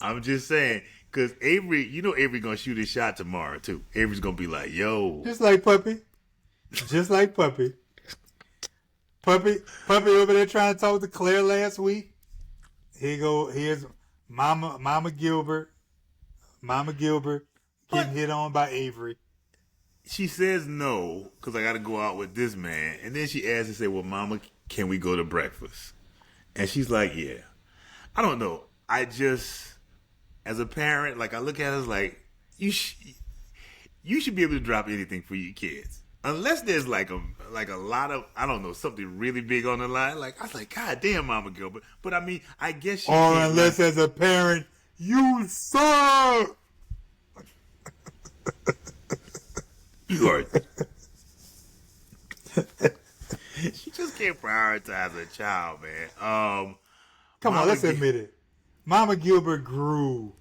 I'm just saying, because Avery, Avery gonna shoot his shot tomorrow too. Avery's gonna be like, "Yo," Just like Puppy. Just like Puppy. Puppy over there trying to talk to Claire last week. Here's Mama Gilbert. Mama Gilbert getting but hit on by Avery. she says no because I got to go out with this man, and then she asks and say, "Well, Mama, can we go to breakfast?" And she's like, "Yeah." I don't know. I just, as a parent, like I look at it as like you should be able to drop anything for your kids. Unless there's like a lot of, I don't know, something really big on the line. Like I was like, God damn, Mama Gilbert. But I mean, I guess she Or can't. unless as a parent, you suck. You are. She just can't prioritize a child, man. Come Mama on, let's admit it. Mama Gilbert grew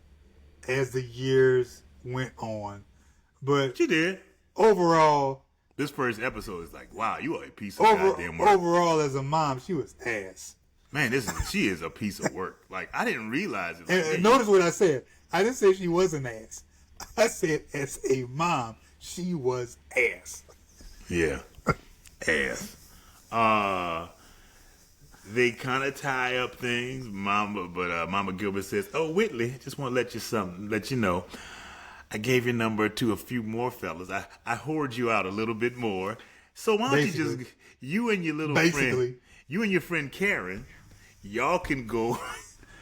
as the years went on. But She did. overall, This first episode is like, wow, you are a piece of goddamn work. overall as a mom, she was ass. Man, she is a piece of work. Like I didn't realize it. Like, And notice what I said. I didn't say she was an ass. I said as a mom, she was ass. Yeah. Ass. They kind of tie up things, Mama Gilbert says, "Oh, Whitley, just want to let you know. I gave your number to a few more fellas. I whored you out a little bit more. So why don't you just, you and your little friend, you and your friend Karen, y'all can go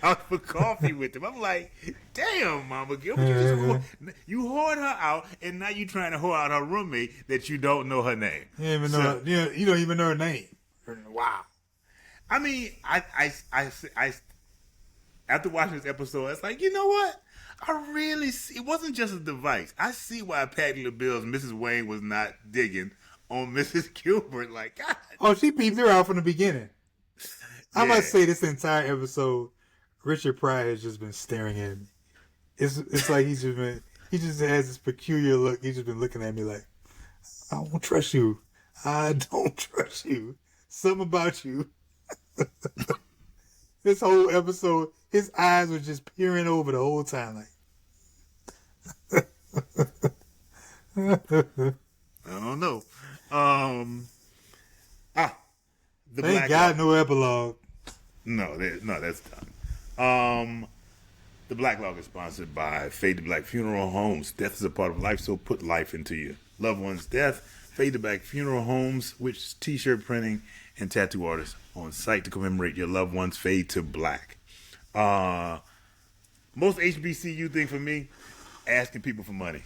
out for coffee with them." I'm like, damn, Mama Gilbert, you whored her out, and now you trying to whore out her roommate that you don't know her name. You don't even know her name. Wow. I mean, I after watching this episode, it's like, you know what? I really see. It wasn't just a device. I see why Patti LaBelle's Mrs. Wayne was not digging on Mrs. Gilbert. Like, God. Oh, she peeped her out from the beginning. I must say, this entire episode, Richard Pryor has just been staring at me. It's like he just has this peculiar look. He's just been looking at me like, I don't trust you. I don't trust you. Something about you. This whole episode, his eyes were just peering over the whole time, like. I don't know. The Thank Black God, Log. no epilogue. No, that's done. The Black Log is sponsored by Fade to Black Funeral Homes. Death is a part of life, so put life into your loved one's death. Fade to Black Funeral Homes, which is t-shirt printing and tattoo artists on site to commemorate your loved one's fade to black. Most HBCU thing for me, asking people for money.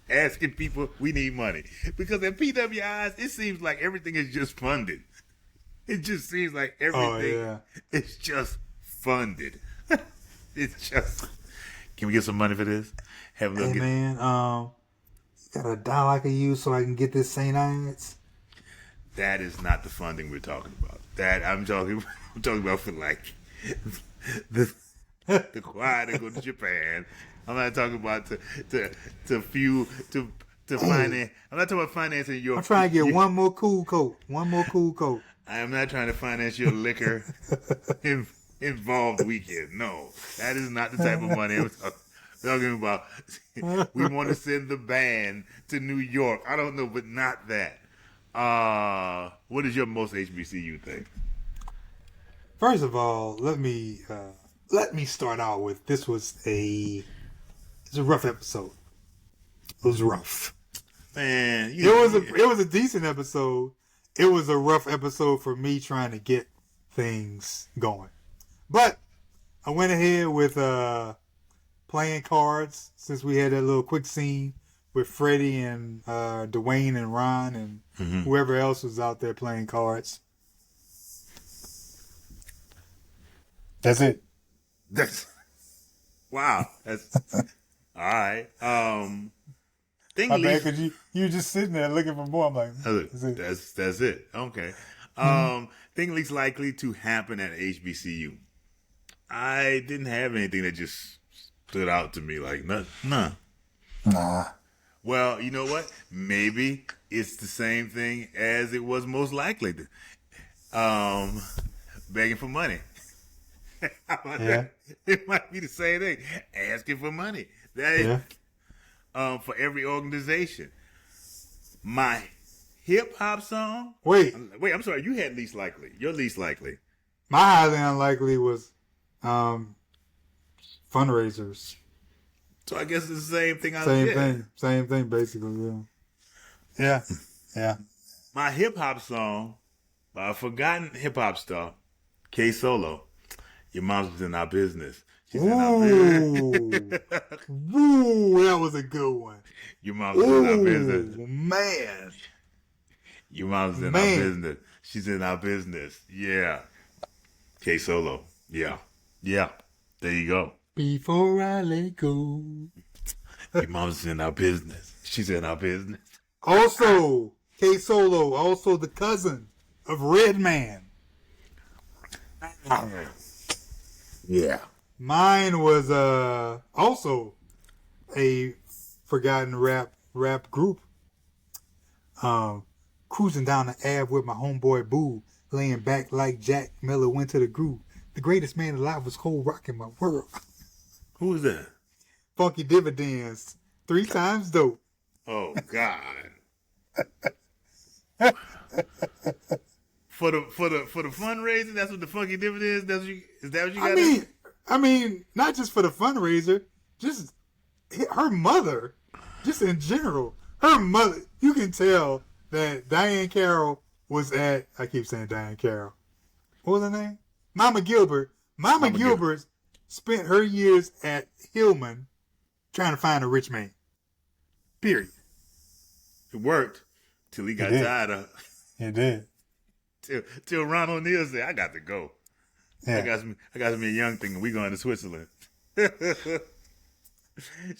Asking people, we need money. Because at PWIs, it seems like everything is just funded. It just seems like everything is just funded. It's just, can we get some money for this? Have a look man, you got a dollar I can use so I can get this St. Ides? That is not the funding we're talking about. That I'm talking about for like the choir to go to Japan. I'm not talking about to finance. I'm not talking about financing your. I'm trying to get one more cool coat. One more cool coat. I am not trying to finance your liquor involved weekend. No, that is not the type of money I'm talking about. We want to send the band to New York. I don't know, but not that. What is your most HBCU thing? First of all, let me start out with it's a rough episode. It was rough. Man, it was a decent episode. It was a rough episode for me trying to get things going. But I went ahead with playing cards since we had that little quick scene with Freddie and Dwayne and Ron and whoever else was out there playing cards. That's it. Wow. That's all right. My bad, because you were just sitting there looking for more. I'm like, that's it. Okay. Thing least likely to happen at HBCU. I didn't have anything that just stood out to me. Like, nah. Well, you know what? Maybe it's the same thing as it was most likely. Begging for money. Yeah. It might be the same thing. Asking for money. That is for every organization. My hip hop song. Wait, I'm sorry. You had least likely. Your least likely. my highly unlikely was fundraisers. So I guess it's the same thing. Same thing, basically. Yeah. My hip hop song by a forgotten hip hop star, K Solo. Your mom's in our business. She's in our business. Ooh, that was a good one. Your mom's in our business. Man. Your mom's in our business. She's in our business. Yeah. K Solo. Yeah. There you go. Before I let go. Your mom's in our business. She's in our business. Also, K Solo, also the cousin of Redman. Yeah. Mine was also a forgotten rap group. Cruising down the Ave with my homeboy Boo, laying back like Jack Miller went to the groove. The greatest man alive was cold rocking my world. Who is that? Funky Dividends, 3 times dope. Oh God. For the fundraising, that's what the funky dividends. Is that what you got? I mean, not just for the fundraiser, just her mother, just in general. Her mother, you can tell that Diane Carroll was at. I keep saying Diane Carroll. What was her name? Mama Gilbert. Mama Gilbert spent her years at Hillman trying to find a rich man. Period. It worked till he got tired of. It did. Till Ron O'Neal said, "I got to go. Yeah. I got some young thing, and we going to Switzerland." Best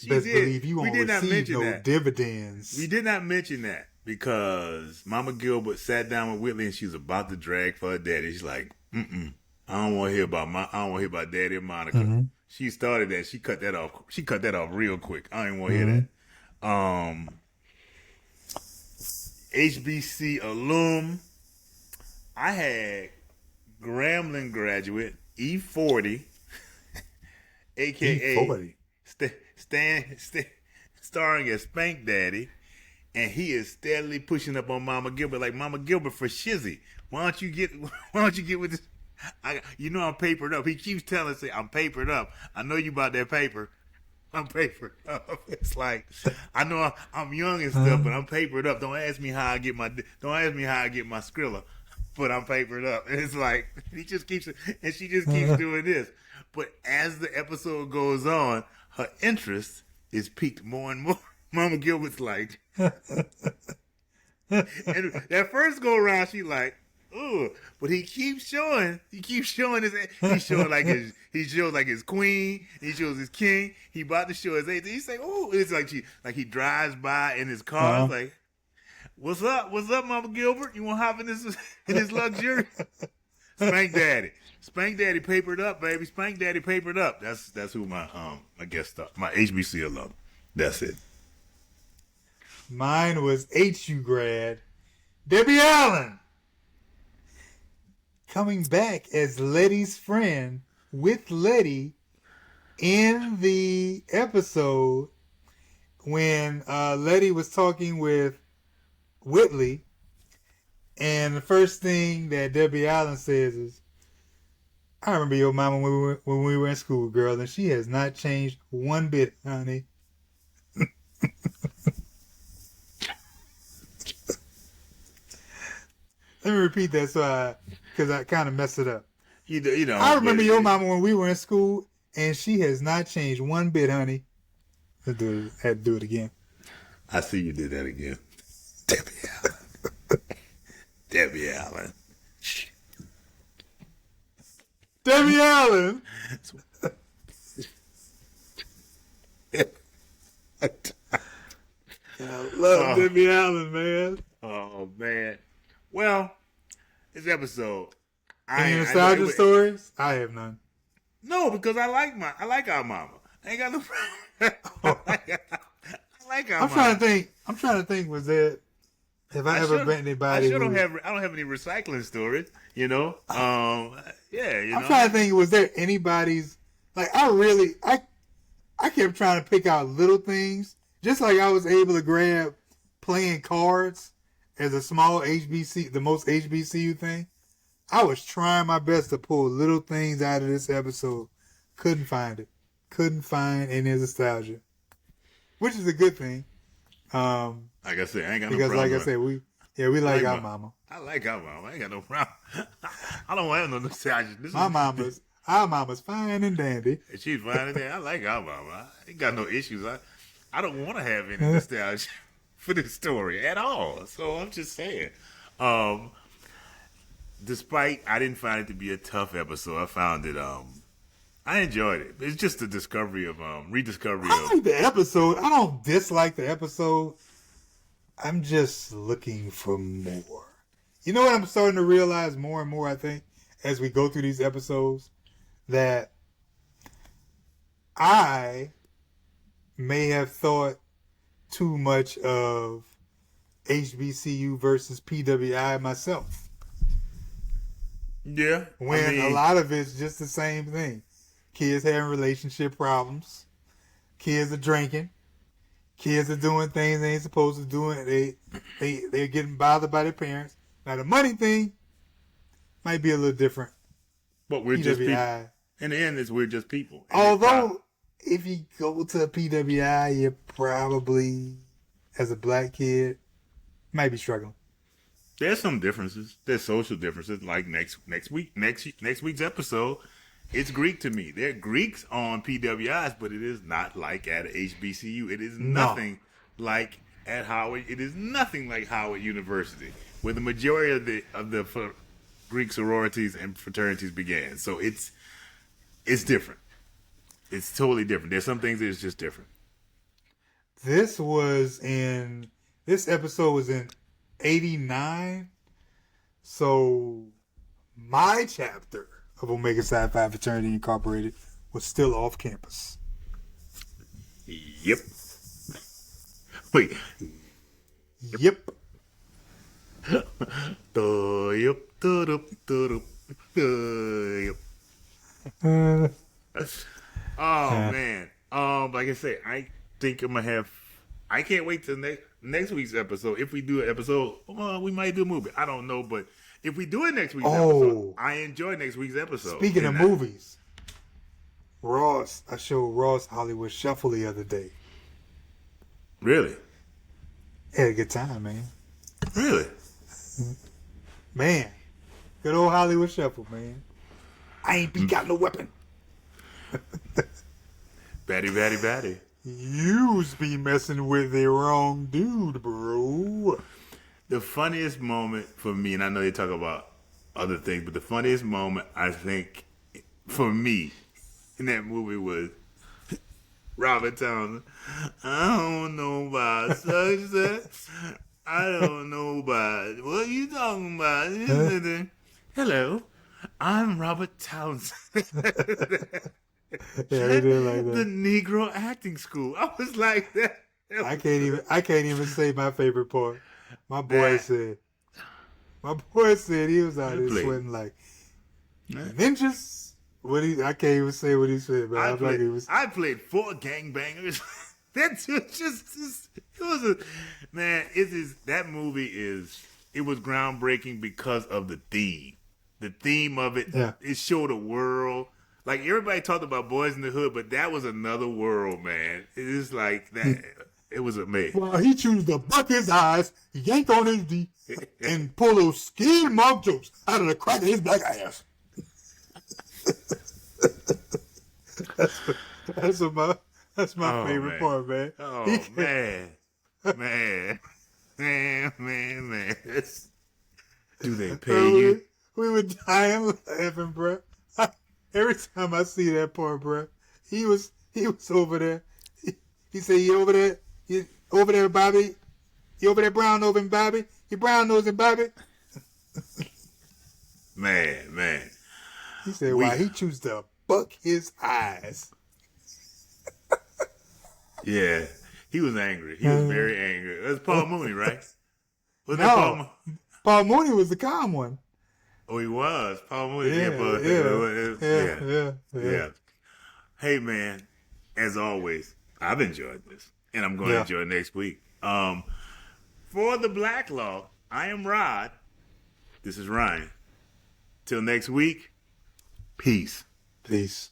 believe you won't receive no dividends. We did not mention that because Mama Gilbert sat down with Whitley and she was about to drag for her daddy. She's like, I don't want to hear about Daddy and Monica. Mm-hmm. She started that. She cut that off. She cut that off real quick. I don't even want to hear that. HBC alum. I had Grambling graduate E40, aka E40. starring as Spank Daddy, and he is steadily pushing up on Mama Gilbert like Mama Gilbert for shizzy. Why don't you get with this? I'm papered up. He keeps telling us, I'm papered up. I know you about that paper. I'm papered up. It's like, I know I'm young and stuff, but I'm papered up. Don't ask me how I get my Skrilla, but I'm papered up. And it's like, she just keeps doing this. But as the episode goes on, her interest is piqued more and more. Mama Gilbert's like, and that first go around, she like, ooh, but he keeps showing his, he shows like his queen, he shows his king, he about to show his age. He's like, ooh, it's like he drives by in his car, like, what's up, Mama Gilbert? You want to hop in this luxury? Spank Daddy papered up, baby. Spank Daddy papered up. That's who my guest star, my HBC alum. That's it. Mine was HU grad, Debbie Allen, coming back as Letty's friend with Letty in the episode when Letty was talking with Whitley, and the first thing that Debbie Allen says is, I remember your mama when we were in school, girl, and she has not changed one bit, honey. Let me repeat that because I kind of messed it up. I remember your mama when we were in school, and she has not changed one bit, honey. Had to do it again. I see you did that again. Debbie Allen. Debbie Allen. Debbie Allen. I love Debbie Allen, man. Oh man. Well, this episode. Any nostalgia stories? I have none. No, because I like our mama. I ain't got no problem. I like our mama. I'm trying to think. Was it? If I ever met anybody, I don't have any recycling stories. You know, yeah. You I'm know, trying to think. Was there anybody's like? I kept trying to pick out little things, just like I was able to grab playing cards as a small the most HBCU thing. I was trying my best to pull little things out of this episode. Couldn't find it. Couldn't find any nostalgia, which is a good thing. Like I said, I ain't got no problem. Because, like I said, we like our mama. I like our mama. I ain't got no problem. I don't have no nostalgia. Our mama's fine and dandy. She's fine and dandy. I like our mama. I ain't got no issues. I don't want to have any nostalgia for this story at all. So I'm just saying. Despite I didn't find it to be a tough episode, I found it. I enjoyed it. It's just a discovery of rediscovery. I like the episode. I don't dislike the episode. I'm just looking for more. You know what I'm starting to realize more and more, I think, as we go through these episodes, that I may have thought too much of HBCU versus PWI myself. Yeah. When a lot of it's just the same thing. Kids having relationship problems. Kids are drinking. Kids are doing things they ain't supposed to do. They're getting bothered by their parents. Now, the money thing might be a little different. But we're just people. In the end, we're just people. Although, if you go to a PWI, you probably, as a black kid, might be struggling. There's some differences. There's social differences. Like next week's episode, it's Greek to me. There are Greeks on PWIs, but it is not like at HBCU. It is nothing like at Howard. It is nothing like Howard University, where the majority of the Greek sororities and fraternities began. So it's different. It's totally different. There's some things that is just different. This episode was in 89. So my chapter of Omega Psi Phi Fraternity Incorporated was still off campus. Yep. Wait. Yep. Oh man. Like I said, I think I'm gonna have. I can't wait till next week's episode. If we do an episode, we might do a movie. I don't know, but if we do it next week's episode, I enjoy next week's episode. Speaking of movies, I showed Ross Hollywood Shuffle the other day. Really? Had a good time, man. Really? Man, good old Hollywood Shuffle, man. I ain't got no weapon. Batty. You's be messing with the wrong dude, bro. The funniest moment for me, and I know you talk about other things, but the funniest moment I think for me in that movie was Robert Townsend. I don't know about success. I don't know about what you talking about. Hello, I'm Robert Townsend. Yeah, they did like that. The Negro Acting School. I was like that. I can't even say my favorite part. My boy said he was out there sweating like ninjas. I can't even say what he said, man. I played 4 gangbangers. That was that movie it was groundbreaking because of the theme. The theme of it, it showed a world. Like, everybody talked about Boys in the Hood, but that was another world, man. It is like that. It was amazing. Well, he chose to buck his eyes, yank on his D, and pull those skin mark jokes out of the crack of his black ass. That's my favorite part, man. Oh, man. Do they pay you? We were dying laughing, bro. Every time I see that part, bro, he was over there. He said, "You over there? You over there, Bobby? You over there, brown nosing Bobby? You brown nosing Bobby?" Man. He said, "Why he choose to buck his eyes?" Yeah, he was angry. He was very angry. That's Paul Mooney, right? Was that Paul No, Paul Mooney was the calm one. Oh, he was. Paul Mooney. Yeah. Hey, man, as always, I've enjoyed this, and I'm going to enjoy it next week. For the Blacklog, I am Rod. This is Ryan. Till next week, peace. Peace.